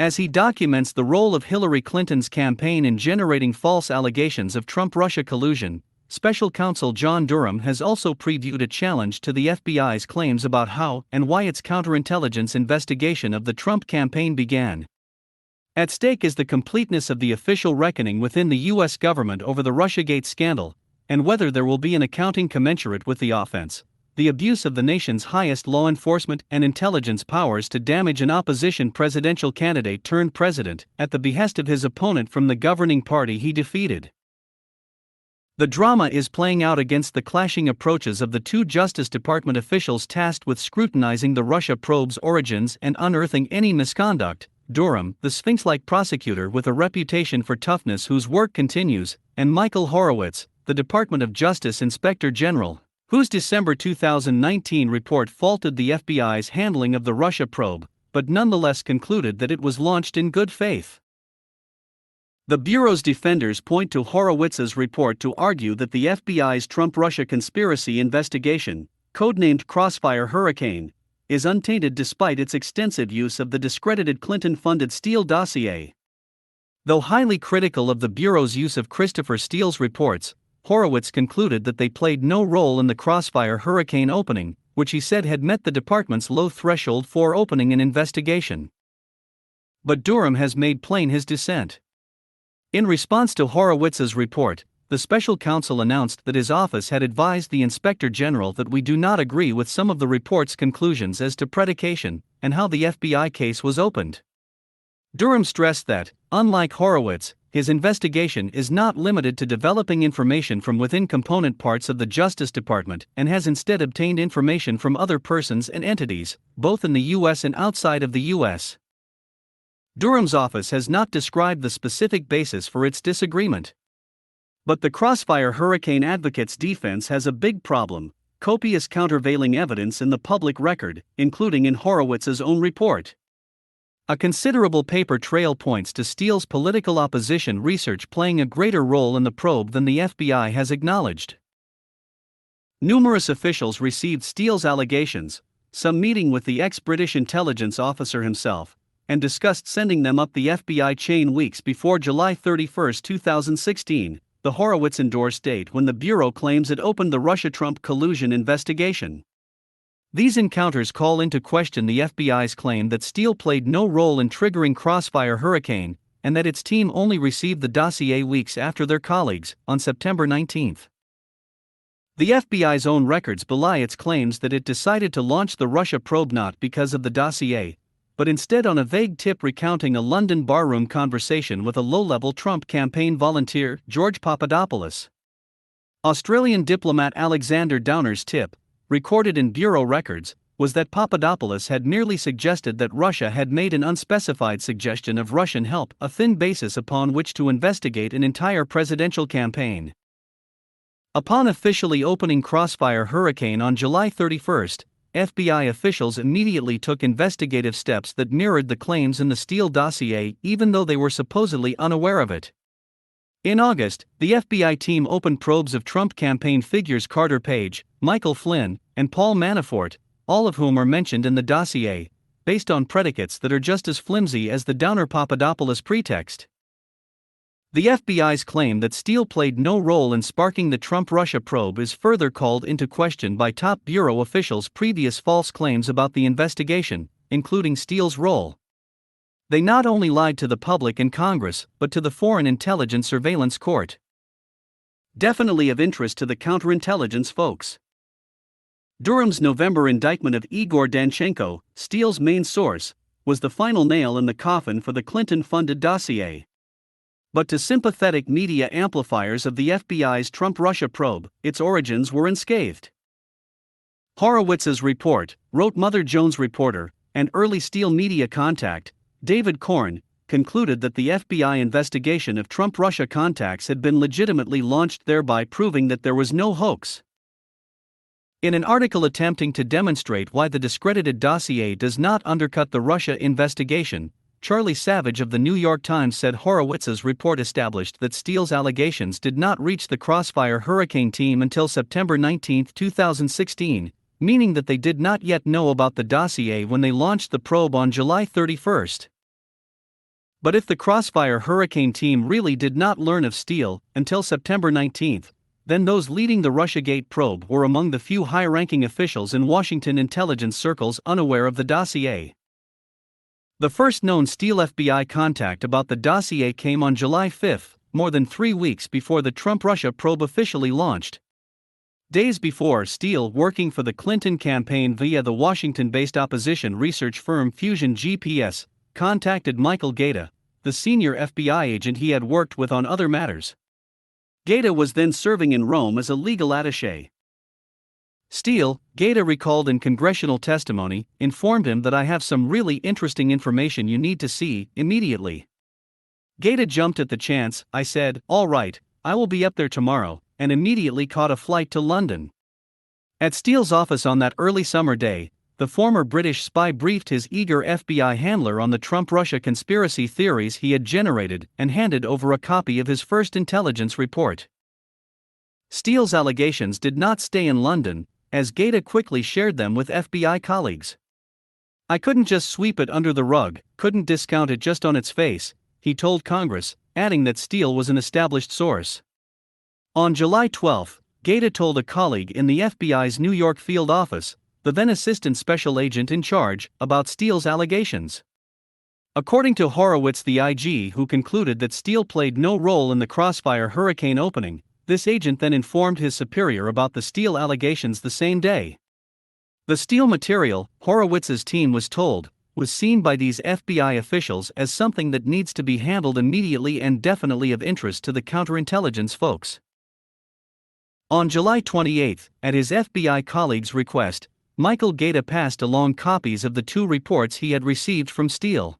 As he documents the role of Hillary Clinton's campaign in generating false allegations of Trump-Russia collusion, Special Counsel John Durham has also previewed a challenge to the FBI's claims about how and why its counterintelligence investigation of the Trump campaign began. At stake is the completeness of the official reckoning within the U.S. government over the Russiagate scandal, and whether there will be an accounting commensurate with the offense, the abuse of the nation's highest law enforcement and intelligence powers to damage an opposition presidential candidate turned president at the behest of his opponent from the governing party he defeated. The drama is playing out against the clashing approaches of the two Justice Department officials tasked with scrutinizing the Russia probe's origins and unearthing any misconduct. Durham, the Sphinx-like prosecutor with a reputation for toughness whose work continues, and Michael Horowitz, the Department of Justice Inspector General, whose December 2019 report faulted the FBI's handling of the Russia probe, but nonetheless concluded that it was launched in good faith. The Bureau's defenders point to Horowitz's report to argue that the FBI's Trump-Russia conspiracy investigation, codenamed Crossfire Hurricane, is untainted despite its extensive use of the discredited Clinton-funded Steele dossier. Though highly critical of the Bureau's use of Christopher Steele's reports, Horowitz concluded that they played no role in the Crossfire Hurricane opening, which he said had met the department's low threshold for opening an investigation. But Durham has made plain his dissent. In response to Horowitz's report, the special counsel announced that his office had advised the Inspector General that we do not agree with some of the report's conclusions as to predication and how the FBI case was opened. Durham stressed that, unlike Horowitz, his investigation is not limited to developing information from within component parts of the Justice Department and has instead obtained information from other persons and entities, both in the U.S. and outside of the U.S. Durham's office has not described the specific basis for its disagreement. But the Crossfire Hurricane advocate's defense has a big problem: copious countervailing evidence in the public record, including in Horowitz's own report. A considerable paper trail points to Steele's political opposition research playing a greater role in the probe than the FBI has acknowledged. Numerous officials received Steele's allegations, some meeting with the ex-British intelligence officer himself, and discussed sending them up the FBI chain weeks before July 31, 2016. The Horowitz-endorsed date when the Bureau claims it opened the Russia-Trump collusion investigation. These encounters call into question the FBI's claim that Steele played no role in triggering Crossfire Hurricane, and that its team only received the dossier weeks after their colleagues, on September 19. The FBI's own records belie its claims that it decided to launch the Russia probe not because of the dossier, but instead on a vague tip recounting a London barroom conversation with a low-level Trump campaign volunteer, George Papadopoulos. Australian diplomat Alexander Downer's tip, recorded in Bureau records, was that Papadopoulos had merely suggested that Russia had made an unspecified suggestion of Russian help, a thin basis upon which to investigate an entire presidential campaign. Upon officially opening Crossfire Hurricane on July 31, FBI officials immediately took investigative steps that mirrored the claims in the Steele dossier, even though they were supposedly unaware of it. In August, the FBI team opened probes of Trump campaign figures Carter Page, Michael Flynn, and Paul Manafort, all of whom are mentioned in the dossier, based on predicates that are just as flimsy as the Downer-Papadopoulos pretext. The FBI's claim that Steele played no role in sparking the Trump-Russia probe is further called into question by top Bureau officials' previous false claims about the investigation, including Steele's role. They not only lied to the public and Congress, but to the Foreign Intelligence Surveillance Court. Definitely of interest to the counterintelligence folks. Durham's November indictment of Igor Danchenko, Steele's main source, was the final nail in the coffin for the Clinton-funded dossier. But to sympathetic media amplifiers of the FBI's Trump-Russia probe, its origins were unscathed. Horowitz's report, wrote Mother Jones reporter, and early Steele media contact, David Korn, concluded that the FBI investigation of Trump-Russia contacts had been legitimately launched, thereby proving that there was no hoax. In an article attempting to demonstrate why the discredited dossier does not undercut the Russia investigation, Charlie Savage of the New York Times said Horowitz's report established that Steele's allegations did not reach the Crossfire Hurricane team until September 19, 2016, meaning that they did not yet know about the dossier when they launched the probe on July 31. But if the Crossfire Hurricane team really did not learn of Steele until September 19, then those leading the Russiagate probe were among the few high-ranking officials in Washington intelligence circles unaware of the dossier. The first known Steele FBI contact about the dossier came on July 5, more than 3 weeks before the Trump-Russia probe officially launched. Days before, Steele, working for the Clinton campaign via the Washington-based opposition research firm Fusion GPS, contacted Michael Gaeta, the senior FBI agent he had worked with on other matters. Gaeta was then serving in Rome as a legal attaché. Steele, Gaeta recalled in congressional testimony, informed him that I have some really interesting information you need to see immediately. Gaeta jumped at the chance. I said, "All right, I will be up there tomorrow," and immediately caught a flight to London. At Steele's office on that early summer day, the former British spy briefed his eager FBI handler on the Trump-Russia conspiracy theories he had generated and handed over a copy of his first intelligence report. Steele's allegations did not stay in London, as Gaeta quickly shared them with FBI colleagues. "I couldn't just sweep it under the rug, couldn't discount it just on its face," he told Congress, adding that Steele was an established source. On July 12, Gaeta told a colleague in the FBI's New York field office, the then assistant special agent in charge, about Steele's allegations. According to Horowitz, the IG, who concluded that Steele played no role in the Crossfire Hurricane opening, this agent then informed his superior about the Steele allegations the same day. The Steele material, Horowitz's team was told, was seen by these FBI officials as something that needs to be handled immediately and definitely of interest to the counterintelligence folks. On July 28, at his FBI colleague's request, Michael Gaeta passed along copies of the 2 reports he had received from Steele.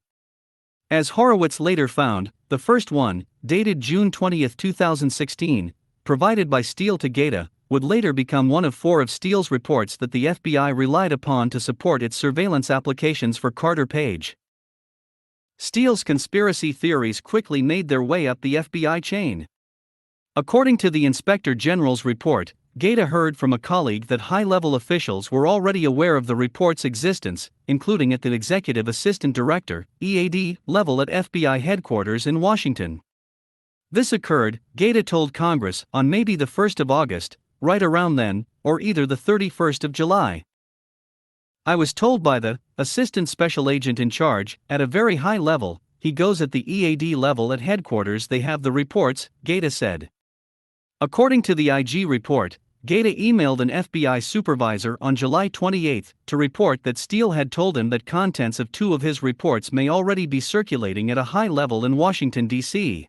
As Horowitz later found, the first one, dated June 20, 2016, provided by Steele to Gaeta, would later become one of 4 of Steele's reports that the FBI relied upon to support its surveillance applications for Carter Page. Steele's conspiracy theories quickly made their way up the FBI chain. According to the Inspector General's report, Gaeta heard from a colleague that high-level officials were already aware of the report's existence, including at the Executive Assistant Director (EAD) level at FBI headquarters in Washington. This occurred, Gaeta told Congress, on maybe the 1st of August, right around then, or either the 31st of July. "I was told by the Assistant Special Agent in charge, at a very high level, he goes at the EAD level at headquarters, they have the reports," Gaeta said. According to the IG report, Gaeta emailed an FBI supervisor on July 28 to report that Steele had told him that contents of 2 of his reports may already be circulating at a high level in Washington, D.C.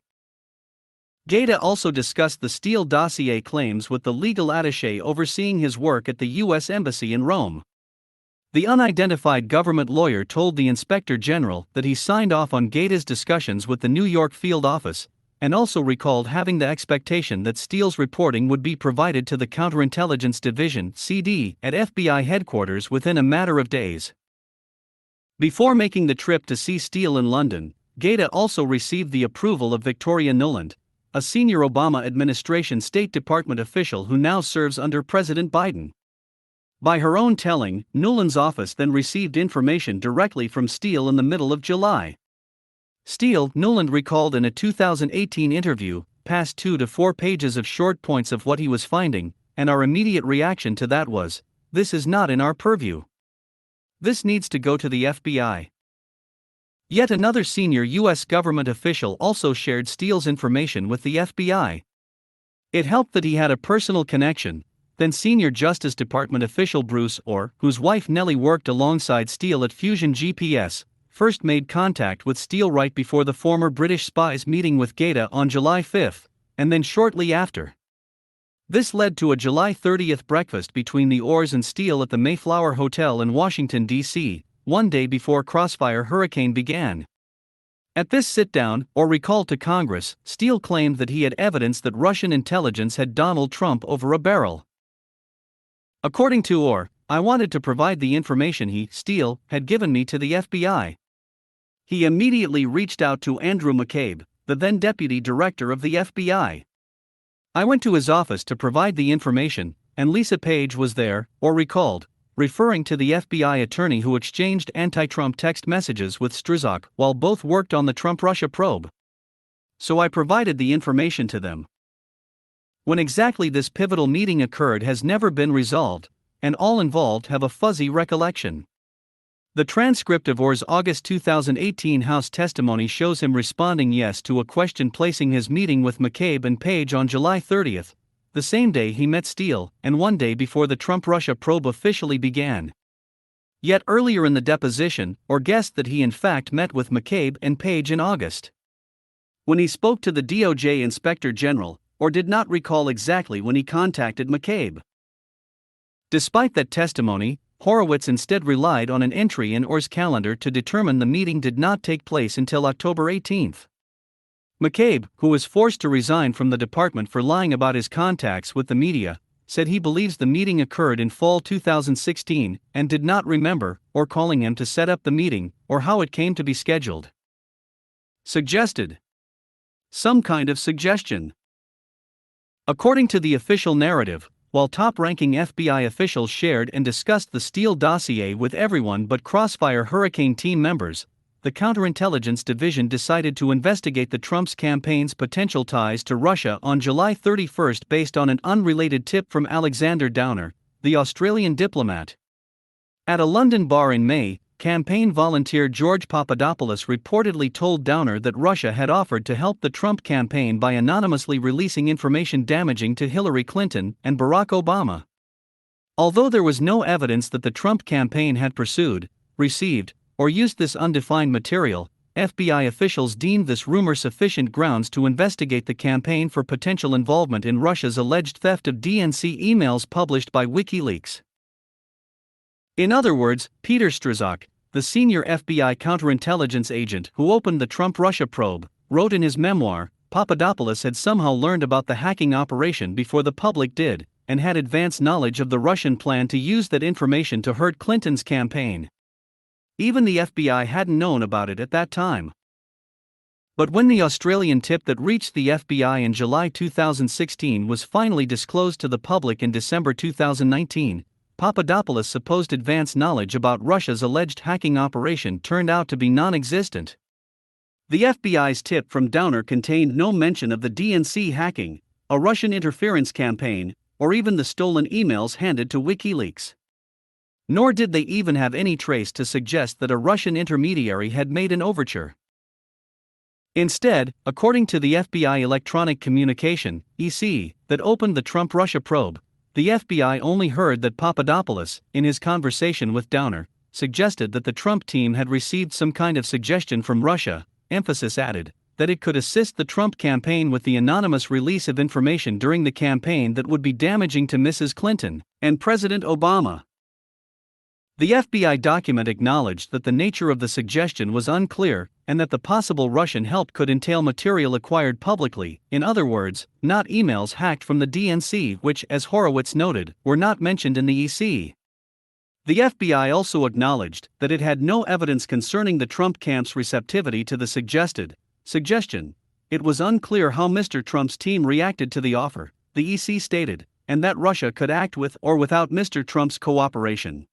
Gaeta also discussed the Steele dossier claims with the legal attaché overseeing his work at the U.S. Embassy in Rome. The unidentified government lawyer told the Inspector General that he signed off on Gaeta's discussions with the New York field office, and also recalled having the expectation that Steele's reporting would be provided to the Counterintelligence Division (CD) at FBI headquarters within a matter of days. Before making the trip to see Steele in London, Gaeta also received the approval of Victoria Nuland, a senior Obama administration State Department official who now serves under President Biden. By her own telling, Nuland's office then received information directly from Steele in the middle of July. Steele, Nuland recalled in a 2018 interview, passed 2 to 4 pages of short points of what he was finding, and our immediate reaction to that was, "This is not in our purview. This needs to go to the FBI." Yet another senior U.S. government official also shared Steele's information with the FBI. It helped that he had a personal connection. Then senior Justice Department official Bruce Orr, whose wife Nellie worked alongside Steele at Fusion GPS, first made contact with Steele right before the former British spy's meeting with Gaeta on July 5, and then shortly after. This led to a July 30 breakfast between the Orrs and Steele at the Mayflower Hotel in Washington, D.C., one day before Crossfire Hurricane began. At this sit-down, Orr recalled to Congress, Steele claimed that he had evidence that Russian intelligence had Donald Trump over a barrel. According to Orr, "I wanted to provide the information he, Steele, had given me to the FBI. He immediately reached out to Andrew McCabe, the then deputy director of the FBI. I went to his office to provide the information, and Lisa Page was there," Orr recalled, referring to the FBI attorney who exchanged anti-Trump text messages with Strzok while both worked on the Trump-Russia probe. So I provided the information to them. When exactly this pivotal meeting occurred has never been resolved, and all involved have a fuzzy recollection. The transcript of Orr's August 2018 House testimony shows him responding yes to a question placing his meeting with McCabe and Page on July 30, the same day he met Steele, and one day before the Trump-Russia probe officially began. Yet earlier in the deposition, Orr guessed that he in fact met with McCabe and Page in August. When he spoke to the DOJ Inspector General, Orr did not recall exactly when he contacted McCabe. Despite that testimony, Horowitz instead relied on an entry in Orr's calendar to determine the meeting did not take place until October 18. McCabe, who was forced to resign from the department for lying about his contacts with the media, said he believes the meeting occurred in fall 2016 and did not remember Orr calling him to set up the meeting or how it came to be scheduled. Suggested. Some kind of suggestion. According to the official narrative, while top-ranking FBI officials shared and discussed the Steele dossier with everyone but Crossfire Hurricane team members, the Counterintelligence Division decided to investigate the Trump's campaign's potential ties to Russia on July 31 based on an unrelated tip from Alexander Downer, the Australian diplomat. At a London bar in May, campaign volunteer George Papadopoulos reportedly told Downer that Russia had offered to help the Trump campaign by anonymously releasing information damaging to Hillary Clinton and Barack Obama. Although there was no evidence that the Trump campaign had pursued, received, or used this undefined material, FBI officials deemed this rumor sufficient grounds to investigate the campaign for potential involvement in Russia's alleged theft of DNC emails published by WikiLeaks. In other words, Peter Strzok, the senior FBI counterintelligence agent who opened the Trump-Russia probe, wrote in his memoir, Papadopoulos had somehow learned about the hacking operation before the public did, and had advanced knowledge of the Russian plan to use that information to hurt Clinton's campaign. Even the FBI hadn't known about it at that time. But when the Australian tip that reached the FBI in July 2016 was finally disclosed to the public in December 2019, Papadopoulos' supposed advanced knowledge about Russia's alleged hacking operation turned out to be non-existent. The FBI's tip from Downer contained no mention of the DNC hacking, a Russian interference campaign, or even the stolen emails handed to WikiLeaks. Nor did they even have any trace to suggest that a Russian intermediary had made an overture. Instead, according to the FBI Electronic Communication (EC) that opened the Trump-Russia probe, the FBI only heard that Papadopoulos, in his conversation with Downer, suggested that the Trump team had received some kind of suggestion from Russia, emphasis added, that it could assist the Trump campaign with the anonymous release of information during the campaign that would be damaging to Mrs. Clinton and President Obama. The FBI document acknowledged that the nature of the suggestion was unclear and that the possible Russian help could entail material acquired publicly, in other words, not emails hacked from the DNC which, as Horowitz noted, were not mentioned in the EC. The FBI also acknowledged that it had no evidence concerning the Trump camp's receptivity to the suggestion. It was unclear how Mr. Trump's team reacted to the offer, the EC stated, and that Russia could act with or without Mr. Trump's cooperation.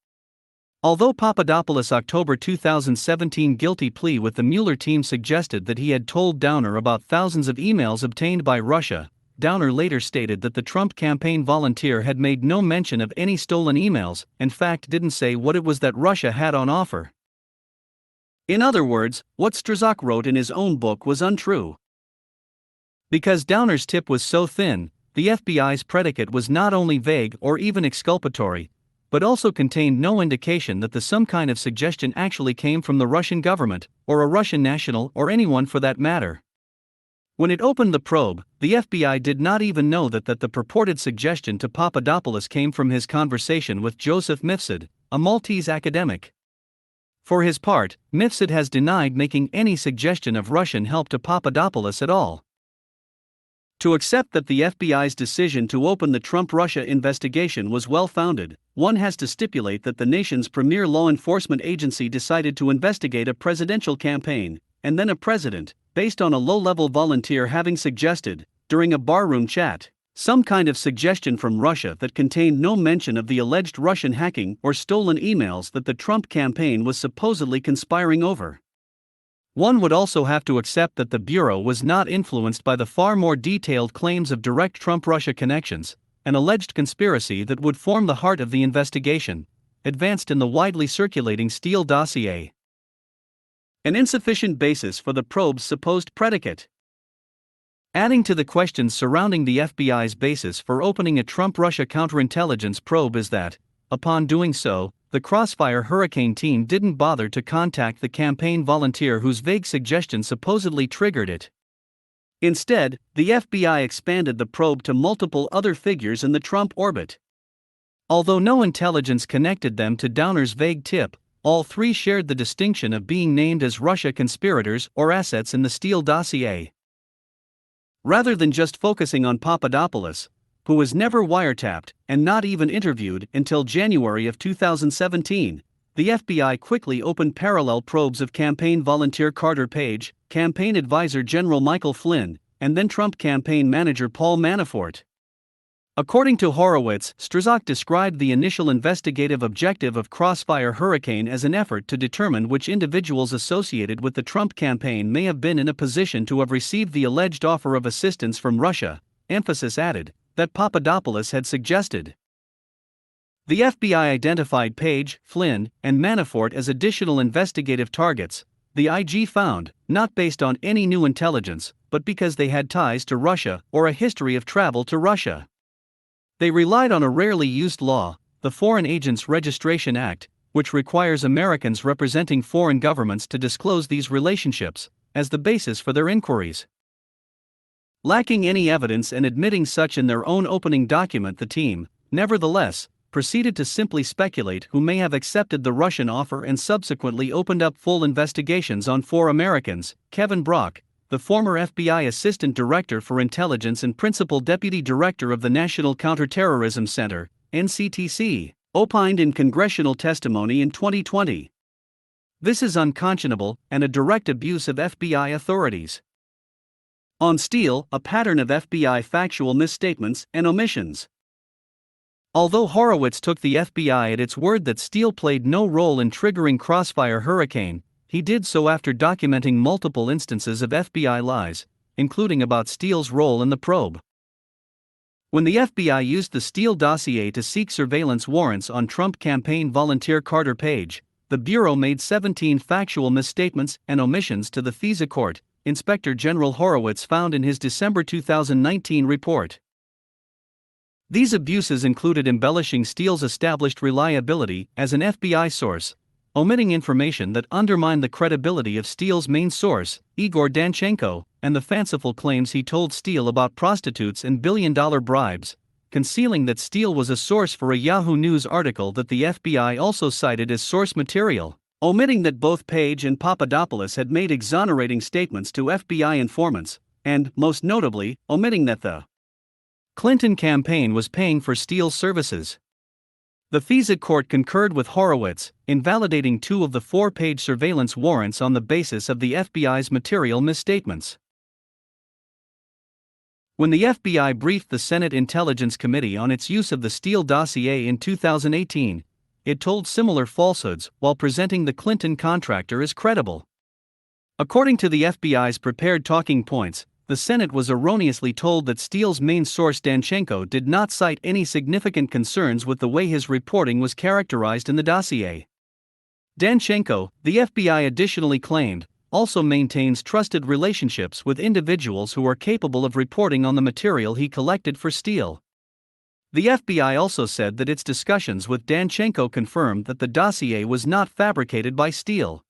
Although Papadopoulos' October 2017 guilty plea with the Mueller team suggested that he had told Downer about thousands of emails obtained by Russia, Downer later stated that the Trump campaign volunteer had made no mention of any stolen emails, in fact didn't say what it was that Russia had on offer. In other words, what Strzok wrote in his own book was untrue. Because Downer's tip was so thin, the FBI's predicate was not only vague or even exculpatory, but also contained no indication that some kind of suggestion actually came from the Russian government, or a Russian national or anyone for that matter. When it opened the probe, the FBI did not even know that the purported suggestion to Papadopoulos came from his conversation with Joseph Mifsud, a Maltese academic. For his part, Mifsud has denied making any suggestion of Russian help to Papadopoulos at all. To accept that the FBI's decision to open the Trump-Russia investigation was well-founded, one has to stipulate that the nation's premier law enforcement agency decided to investigate a presidential campaign, and then a president, based on a low-level volunteer having suggested, during a barroom chat, some kind of suggestion from Russia that contained no mention of the alleged Russian hacking or stolen emails that the Trump campaign was supposedly conspiring over. One would also have to accept that the Bureau was not influenced by the far more detailed claims of direct Trump-Russia connections, an alleged conspiracy that would form the heart of the investigation, advanced in the widely circulating Steele dossier. An insufficient basis for the probe's supposed predicate. Adding to the questions surrounding the FBI's basis for opening a Trump-Russia counterintelligence probe is that, upon doing so, the Crossfire Hurricane team didn't bother to contact the campaign volunteer whose vague suggestion supposedly triggered it. Instead, the FBI expanded the probe to multiple other figures in the Trump orbit. Although no intelligence connected them to Downer's vague tip, all three shared the distinction of being named as Russia conspirators or assets in the Steele dossier. Rather than just focusing on Papadopoulos, who was never wiretapped and not even interviewed until January of 2017, the FBI quickly opened parallel probes of campaign volunteer Carter Page, campaign advisor General Michael Flynn, and then Trump campaign manager Paul Manafort. According to Horowitz, Strzok described the initial investigative objective of Crossfire Hurricane as an effort to determine which individuals associated with the Trump campaign may have been in a position to have received the alleged offer of assistance from Russia, emphasis added, that Papadopoulos had suggested. The FBI identified Page, Flynn, and Manafort as additional investigative targets, the IG found, not based on any new intelligence, but because they had ties to Russia or a history of travel to Russia. They relied on a rarely used law, the Foreign Agents Registration Act, which requires Americans representing foreign governments to disclose these relationships, as the basis for their inquiries. Lacking any evidence and admitting such in their own opening document, the team, nevertheless, proceeded to simply speculate who may have accepted the Russian offer and subsequently opened up full investigations on 4 Americans. Kevin Brock, the former FBI Assistant Director for Intelligence and Principal Deputy Director of the National Counterterrorism Center, NCTC, opined in congressional testimony in 2020. This is unconscionable and a direct abuse of FBI authorities. On Steele, a pattern of FBI factual misstatements and omissions. Although Horowitz took the FBI at its word that Steele played no role in triggering Crossfire Hurricane, he did so after documenting multiple instances of FBI lies, including about Steele's role in the probe. When the FBI used the Steele dossier to seek surveillance warrants on Trump campaign volunteer Carter Page, the Bureau made 17 factual misstatements and omissions to the FISA court, Inspector General Horowitz found in his December 2019 report. These abuses included embellishing Steele's established reliability as an FBI source, omitting information that undermined the credibility of Steele's main source, Igor Danchenko, and the fanciful claims he told Steele about prostitutes and billion-dollar bribes, concealing that Steele was a source for a Yahoo News article that the FBI also cited as source material, omitting that both Page and Papadopoulos had made exonerating statements to FBI informants, and, most notably, omitting that the Clinton campaign was paying for Steele's services. The FISA court concurred with Horowitz, invalidating 2 of the 4-page surveillance warrants on the basis of the FBI's material misstatements. When the FBI briefed the Senate Intelligence Committee on its use of the Steele dossier in 2018, it told similar falsehoods while presenting the Clinton contractor as credible. According to the FBI's prepared talking points, the Senate was erroneously told that Steele's main source Danchenko did not cite any significant concerns with the way his reporting was characterized in the dossier. Danchenko, the FBI additionally claimed, also maintains trusted relationships with individuals who are capable of reporting on the material he collected for Steele. The FBI also said that its discussions with Danchenko confirmed that the dossier was not fabricated by Steele.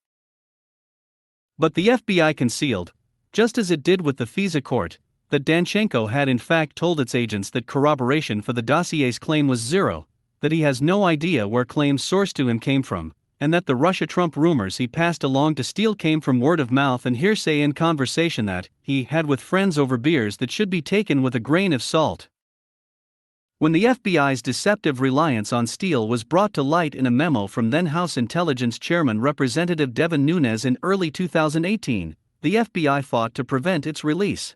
But the FBI concealed, just as it did with the FISA court, that Danchenko had in fact told its agents that corroboration for the dossier's claim was zero, that he has no idea where claims sourced to him came from, and that the Russia-Trump rumors he passed along to Steele came from word of mouth and hearsay in conversation that he had with friends over beers that should be taken with a grain of salt. When the FBI's deceptive reliance on Steele was brought to light in a memo from then House Intelligence Chairman Representative Devin Nunes in early 2018, the FBI fought to prevent its release.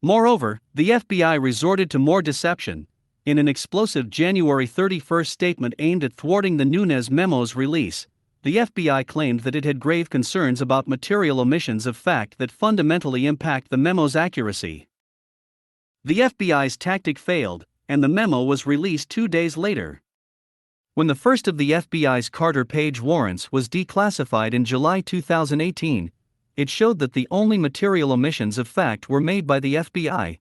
Moreover, the FBI resorted to more deception. In an explosive January 31 statement aimed at thwarting the Nunes memo's release, the FBI claimed that it had grave concerns about material omissions of fact that fundamentally impact the memo's accuracy. The FBI's tactic failed, and the memo was released 2 days later. When the first of the FBI's Carter Page warrants was declassified in July 2018, it showed that the only material omissions of fact were made by the FBI.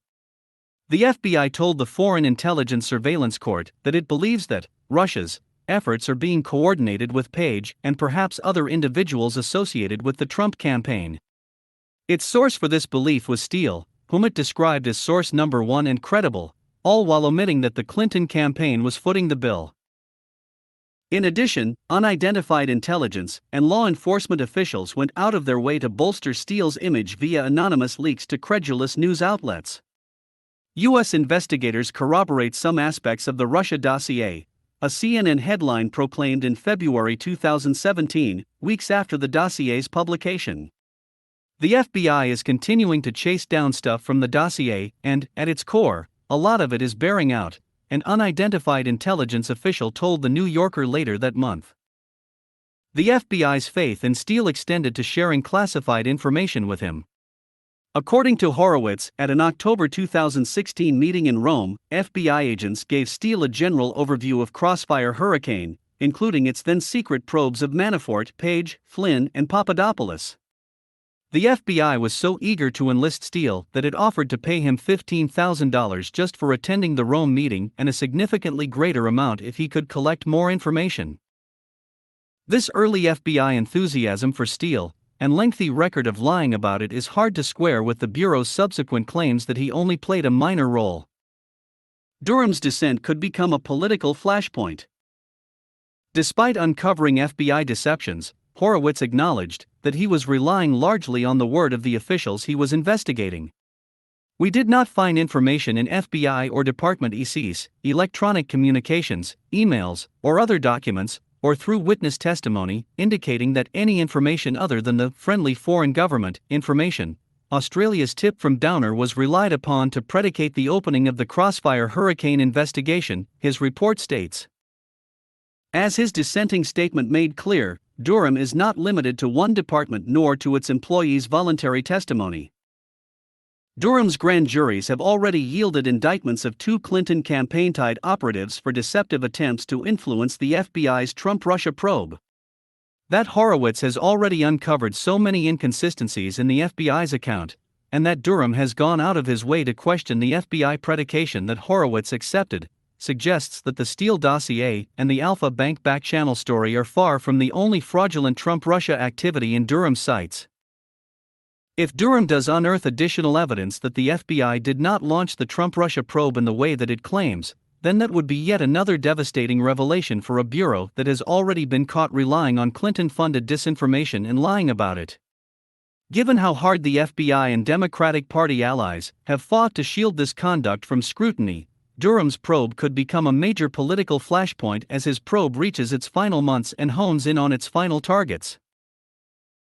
The FBI told the Foreign Intelligence Surveillance Court that it believes that Russia's efforts are being coordinated with Page and perhaps other individuals associated with the Trump campaign. Its source for this belief was Steele, whom it described as source number one and credible, all while omitting that the Clinton campaign was footing the bill. In addition, unidentified intelligence and law enforcement officials went out of their way to bolster Steele's image via anonymous leaks to credulous news outlets. U.S. investigators corroborate some aspects of the Russia dossier, a CNN headline proclaimed in February 2017, weeks after the dossier's publication. The FBI is continuing to chase down stuff from the dossier, and, at its core, a lot of it is bearing out, an unidentified intelligence official told The New Yorker later that month. The FBI's faith in Steele extended to sharing classified information with him. According to Horowitz, at an October 2016 meeting in Rome, FBI agents gave Steele a general overview of Crossfire Hurricane, including its then-secret probes of Manafort, Page, Flynn, and Papadopoulos. The FBI was so eager to enlist Steele that it offered to pay him $15,000 just for attending the Rome meeting and a significantly greater amount if he could collect more information. This early FBI enthusiasm for Steele, and lengthy record of lying about it, is hard to square with the Bureau's subsequent claims that he only played a minor role. Durham's descent could become a political flashpoint. Despite uncovering FBI deceptions, Horowitz acknowledged that he was relying largely on the word of the officials he was investigating. "We did not find information in FBI or Department ECs, electronic communications, emails, or other documents, or through witness testimony, indicating that any information other than the friendly foreign government information, Australia's tip from Downer, was relied upon to predicate the opening of the Crossfire Hurricane investigation," his report states. As his dissenting statement made clear, Durham is not limited to one department nor to its employees' voluntary testimony. Durham's grand juries have already yielded indictments of 2 Clinton campaign-tied operatives for deceptive attempts to influence the FBI's Trump-Russia probe. That Horowitz has already uncovered so many inconsistencies in the FBI's account, and that Durham has gone out of his way to question the FBI predication that Horowitz accepted, suggests that the Steele dossier and the Alpha Bank back-channel story are far from the only fraudulent Trump-Russia activity in Durham's sights. If Durham does unearth additional evidence that the FBI did not launch the Trump-Russia probe in the way that it claims, then that would be yet another devastating revelation for a bureau that has already been caught relying on Clinton-funded disinformation and lying about it. Given how hard the FBI and Democratic Party allies have fought to shield this conduct from scrutiny, Durham's probe could become a major political flashpoint as his probe reaches its final months and hones in on its final targets.